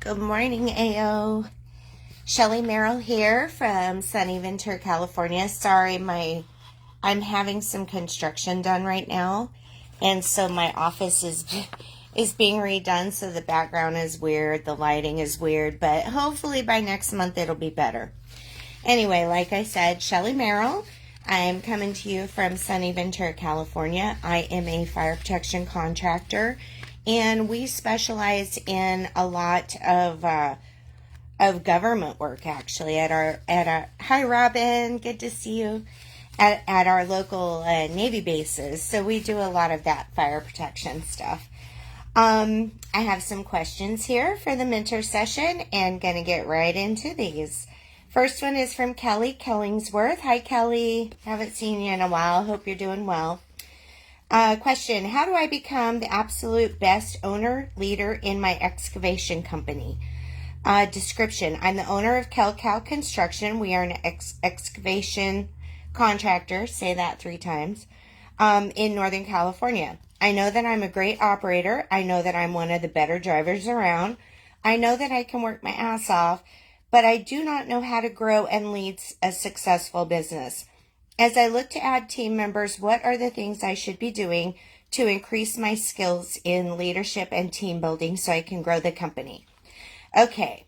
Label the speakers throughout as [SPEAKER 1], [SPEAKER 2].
[SPEAKER 1] Good morning, AO. Shelley Merrell here from sunny Ventura, California. Sorry, I'm having some construction done right now, and so my office is being redone, so the background is weird, the lighting is weird, but hopefully by next month it'll be better. Anyway, like I said, Shelley Merrell. I'm coming to you from sunny Ventura, California. I am a fire protection contractor, and we specialize in a lot of government work. Actually, at our hi Robin, good to see you at our local Navy bases. So we do a lot of that fire protection stuff. I have some questions here for the mentor session, and gonna get right into these. First one is from Kelly Killingsworth. Hi, Kelly. Haven't seen you in a while. Hope you're doing well. Question: how do I become the absolute best owner leader in my excavation company? Description: I'm the owner of Cal Construction. We are an excavation contractor. Say that 3 times. In Northern California. I know that I'm a great operator. I know that I'm one of the better drivers around. I know that I can work my ass off, but I do not know how to grow and lead a successful business. As I look to add team members, what are the things I should be doing to increase my skills in leadership and team building so I can grow the company? Okay,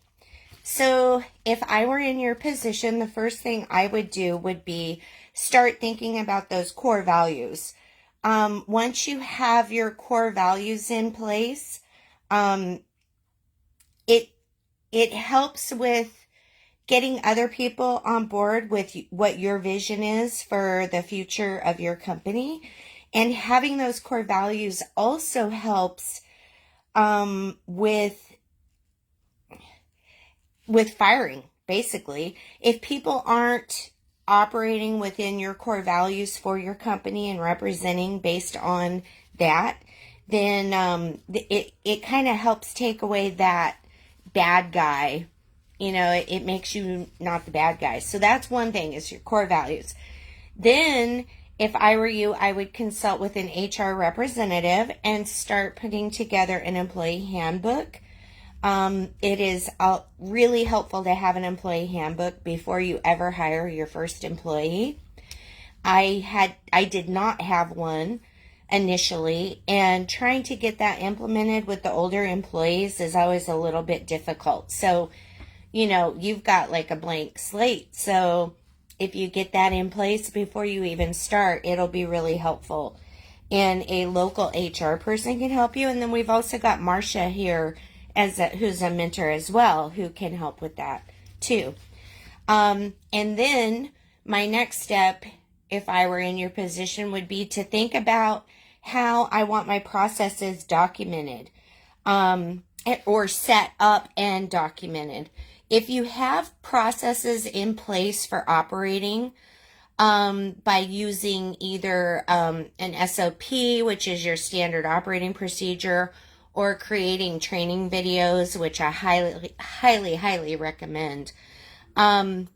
[SPEAKER 1] so if I were in your position, the first thing I would do would be start thinking about those core values. Once you have your core values in place, it helps with getting other people on board with what your vision is for the future of your company. And having those core values also helps with firing, basically. If people aren't operating within your core values for your company and representing based on that, then it kind of helps take away that bad guy. You know, it makes you not the bad guy. So that's one thing, is your core values. Then, if I were you, I would consult with an HR representative and start putting together an employee handbook. It is really helpful to have an employee handbook before you ever hire your first employee. I did not have one initially, and trying to get that implemented with the older employees is always a little bit difficult. So, you know, you've got like a blank slate. So if you get that in place before you even start, it'll be really helpful. And a local HR person can help you. And then we've also got Marcia here who's a mentor as well, who can help with that too. And then my next step, if I were in your position, would be to think about how I want my processes documented, or set up and documented. If you have processes in place for operating, by using either an SOP, which is your standard operating procedure, or creating training videos, which I highly recommend. And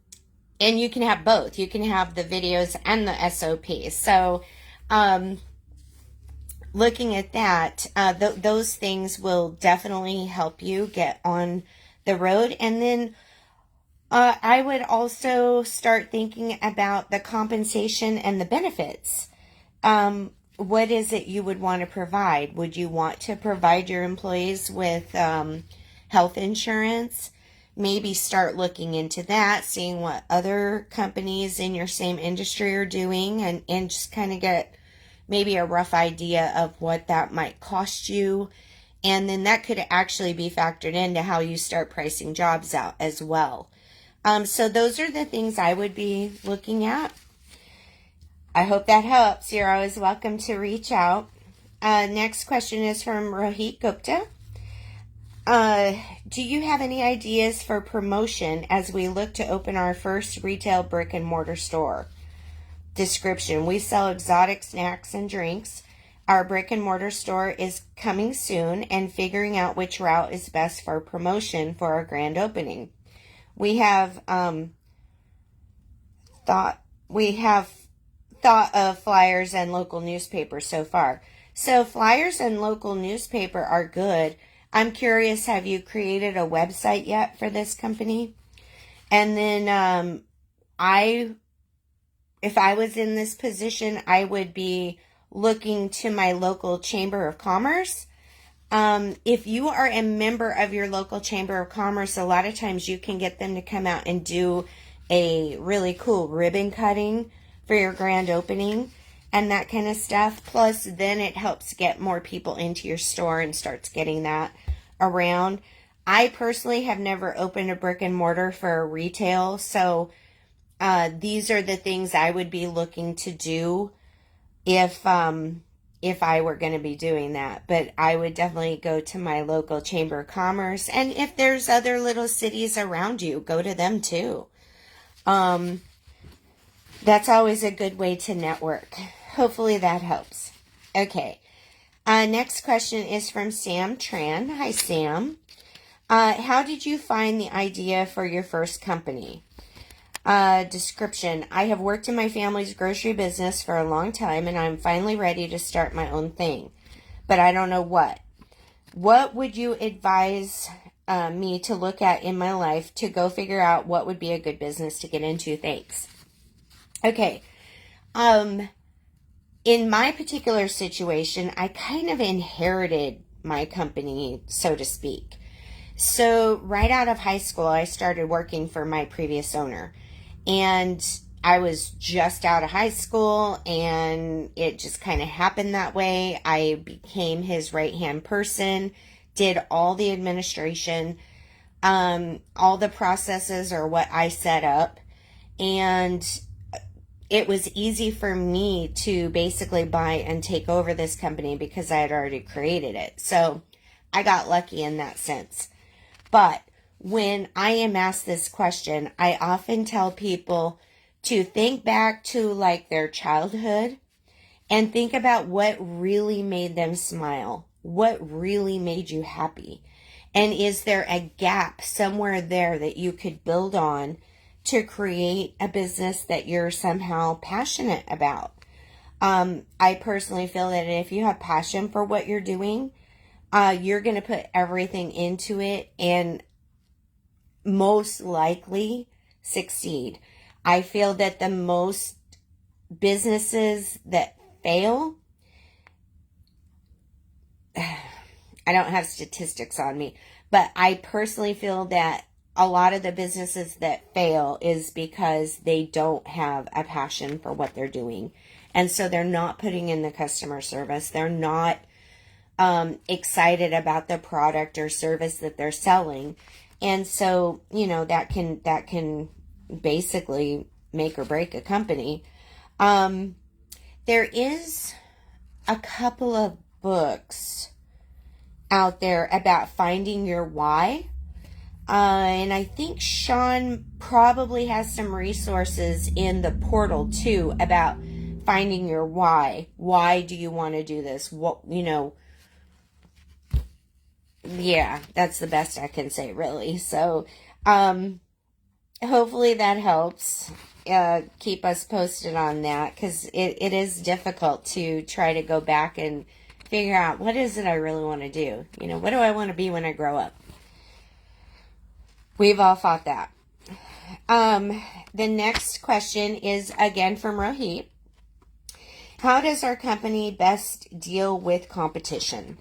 [SPEAKER 1] you can have both. You can have the videos and the SOP. So looking at that, those things will definitely help you get on the road. And then I would also start thinking about the compensation and the benefits. What is it you would want to provide? Would you want to provide your employees with health insurance? Maybe start looking into that, seeing what other companies in your same industry are doing, and just kind of get maybe a rough idea of what that might cost you. And then that could actually be factored into how you start pricing jobs out as well. So those are the things I would be looking at. I hope that helps. You're always welcome to reach out. Next question is from Rohit Gupta. Do you have any ideas for promotion as we look to open our first retail brick and mortar store? Description: we sell exotic snacks and drinks. Our brick and mortar store is coming soon, and figuring out which route is best for promotion for our grand opening. We have thought of flyers and local newspapers so far. So flyers and local newspaper are good. I'm curious, have you created a website yet for this company? And then if I was in this position, I would be looking to my local Chamber of Commerce. If you are a member of your local Chamber of Commerce, a lot of times you can get them to come out and do a really cool ribbon cutting for your grand opening and that kind of stuff. Plus, then it helps get more people into your store and starts getting that around. I personally have never opened a brick and mortar for a retail, so these are the things I would be looking to do if I were going to be doing that. But I would definitely go to my local Chamber of Commerce, and if there's other little cities around you, go to them too. That's always a good way to network. Hopefully that helps. Okay. Next question is from Sam Tran. Hi, Sam. How did you find the idea for your first company? Description. I have worked in my family's grocery business for a long time, and I'm finally ready to start my own thing, but I don't know what. What would you advise me to look at in my life to go figure out what would be a good business to get into? Thanks. Okay. In my particular situation, I kind of inherited my company, so to speak. So right out of high school, I started working for my previous owner. And I was just out of high school, and it just kind of happened that way. I became his right-hand person, did all the administration, all the processes are what I set up. And it was easy for me to basically buy and take over this company because I had already created it. So I got lucky in that sense. But when I am asked this question, I often tell people to think back to like their childhood and think about what really made them smile, what really made you happy. And is there a gap somewhere there that you could build on to create a business that you're somehow passionate about? I personally feel that if you have passion for what you're doing, you're going to put everything into it and most likely succeed. I feel that the most businesses that fail, I don't have statistics on me, but I personally feel that a lot of the businesses that fail is because they don't have a passion for what they're doing. And so they're not putting in the customer service. They're not excited about the product or service that they're selling. And so, that can basically make or break a company. There is a couple of books out there about finding your why. And I think Sean probably has some resources in the portal too about finding your why. Why do you want to do this? Yeah, that's the best I can say, really. So, hopefully that helps. Keep us posted on that, because it is difficult to try to go back and figure out what is it I really want to do. What do I want to be when I grow up? We've all fought that. The next question is again from Rohit. How does our company best deal with competition?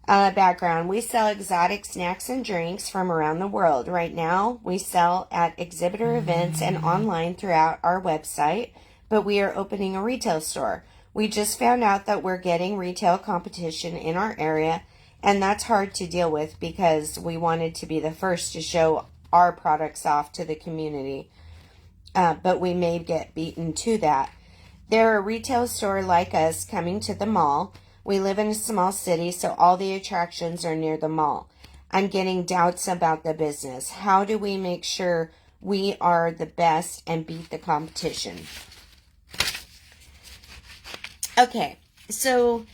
[SPEAKER 1] Background. We sell exotic snacks and drinks from around the world. Right now, we sell at exhibitor events and online throughout our website, but we are opening a retail store. We just found out that we're getting retail competition in our area, and that's hard to deal with because we wanted to be the first to show our products off to the community, but we may get beaten to that. They're a retail store like us coming to the mall. We live in a small city, so all the attractions are near the mall. I'm getting doubts about the business. How do we make sure we are the best and beat the competition? Okay, so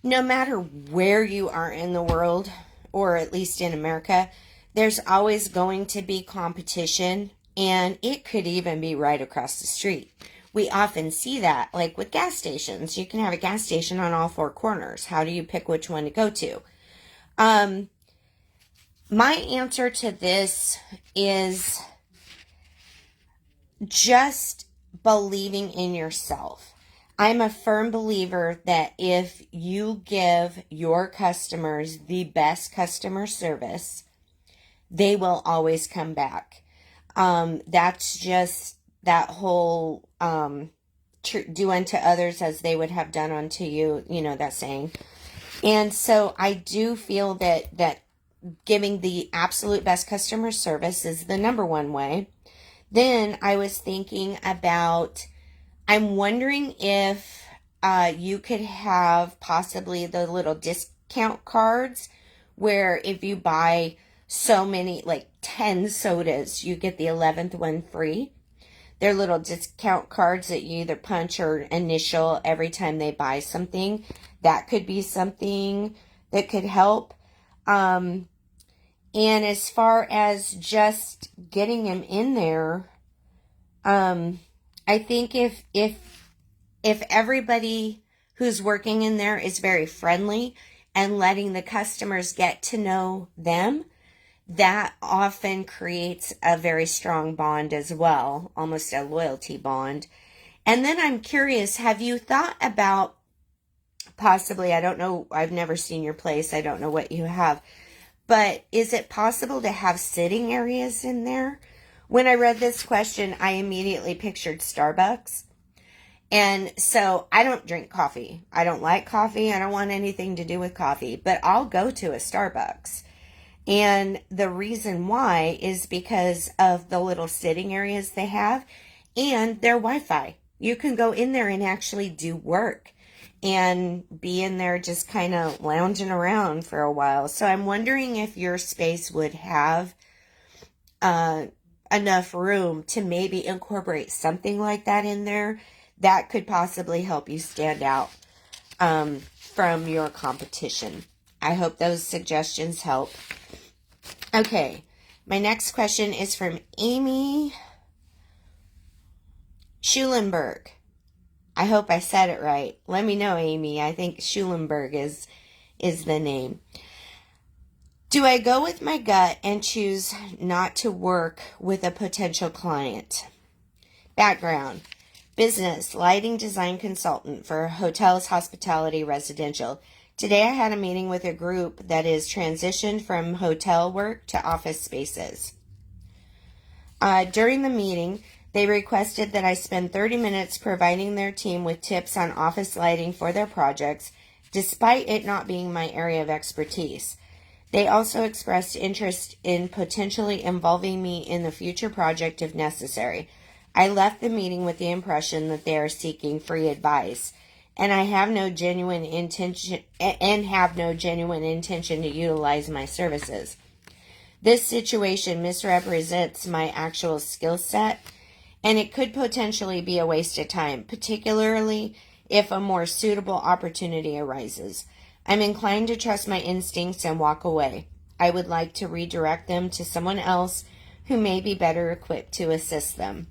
[SPEAKER 1] no matter where you are in the world, or at least in America, there's always going to be competition, and it could even be right across the street. We often see that, like with gas stations. You can have a gas station on all four corners. How do you pick which one to go to? My answer to this is just believing in yourself. I'm a firm believer that if you give your customers the best customer service, they will always come back. That's just that whole do unto others as they would have done unto you, that saying. And so I do feel that giving the absolute best customer service is the number one way. Then I was thinking about, I'm wondering if you could have possibly the little discount cards where if you buy so many, like 10 sodas, you get the 11th one free. They're little discount cards that you either punch or initial every time they buy something. That could be something that could help. And as far as just getting them in there, I think if everybody who's working in there is very friendly and letting the customers get to know them, that often creates a very strong bond as well, almost a loyalty bond. And then I'm curious, have you thought about possibly, I don't know, I've never seen your place, I don't know what you have, but is it possible to have sitting areas in there? When I read this question, I immediately pictured Starbucks. And so I don't drink coffee. I don't like coffee. I don't want anything to do with coffee, but I'll go to a Starbucks. And the reason why is because of the little sitting areas they have and their Wi-Fi. You can go in there and actually do work and be in there just kind of lounging around for a while. So I'm wondering if your space would have enough room to maybe incorporate something like that in there that could possibly help you stand out from your competition. I hope those suggestions help. Okay, my next question is from Amy Schulenberg. I hope I said it right. Let me know, Amy. I think Schulenberg is the name. Do I go with my gut and choose not to work with a potential client? Background: business, lighting design consultant for hotels, hospitality, residential. Today I had a meeting with a group that is transitioned from hotel work to office spaces. During the meeting, they requested that I spend 30 minutes providing their team with tips on office lighting for their projects, despite it not being my area of expertise. They also expressed interest in potentially involving me in the future project if necessary. I left the meeting with the impression that they are seeking free advice, and I have no genuine intention to utilize my services. This situation misrepresents my actual skill set, and it could potentially be a waste of time, particularly if a more suitable opportunity arises. I'm inclined to trust my instincts and walk away. I would like to redirect them to someone else who may be better equipped to assist them.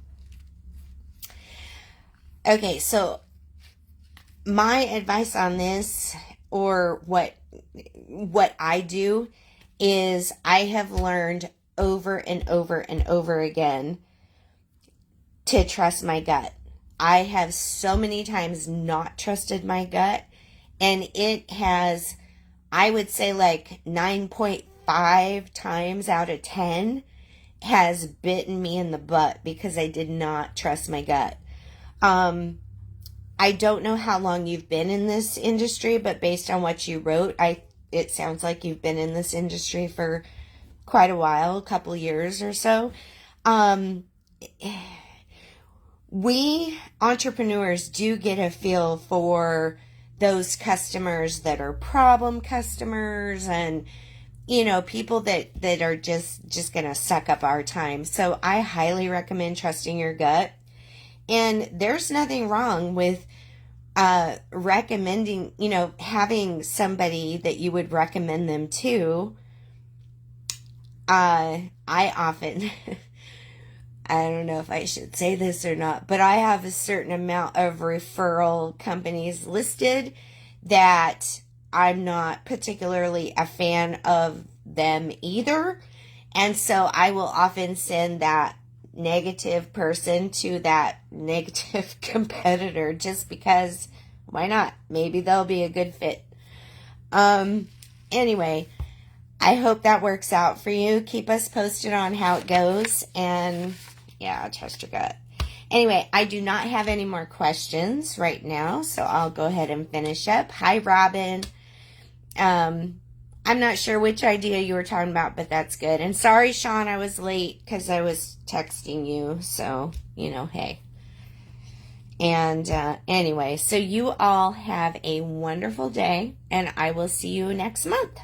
[SPEAKER 1] Okay, so my advice on this, or what I do, is I have learned over and over and over again to trust my gut. I have so many times not trusted my gut, and it has, I would say, like 9.5 times out of 10 has bitten me in the butt because I did not trust my gut. I don't know how long you've been in this industry, but based on what you wrote, it sounds like you've been in this industry for quite a while, a couple years or so. We entrepreneurs do get a feel for those customers that are problem customers and, people that are just going to suck up our time. So I highly recommend trusting your gut. And there's nothing wrong with recommending, having somebody that you would recommend them to. I often, I don't know if I should say this or not, but I have a certain amount of referral companies listed that I'm not particularly a fan of them either. And so I will often send that negative person to that negative competitor just because, why not? Maybe they'll be a good fit. Anyway, I hope that works out for you. Keep us posted on how it goes. And yeah, trust your gut. Anyway, I do not have any more questions right now, so I'll go ahead and finish up. Hi, Robin. I'm not sure which idea you were talking about, but that's good. And sorry, Sean, I was late because I was texting you. So, hey. And anyway, so you all have a wonderful day, and I will see you next month.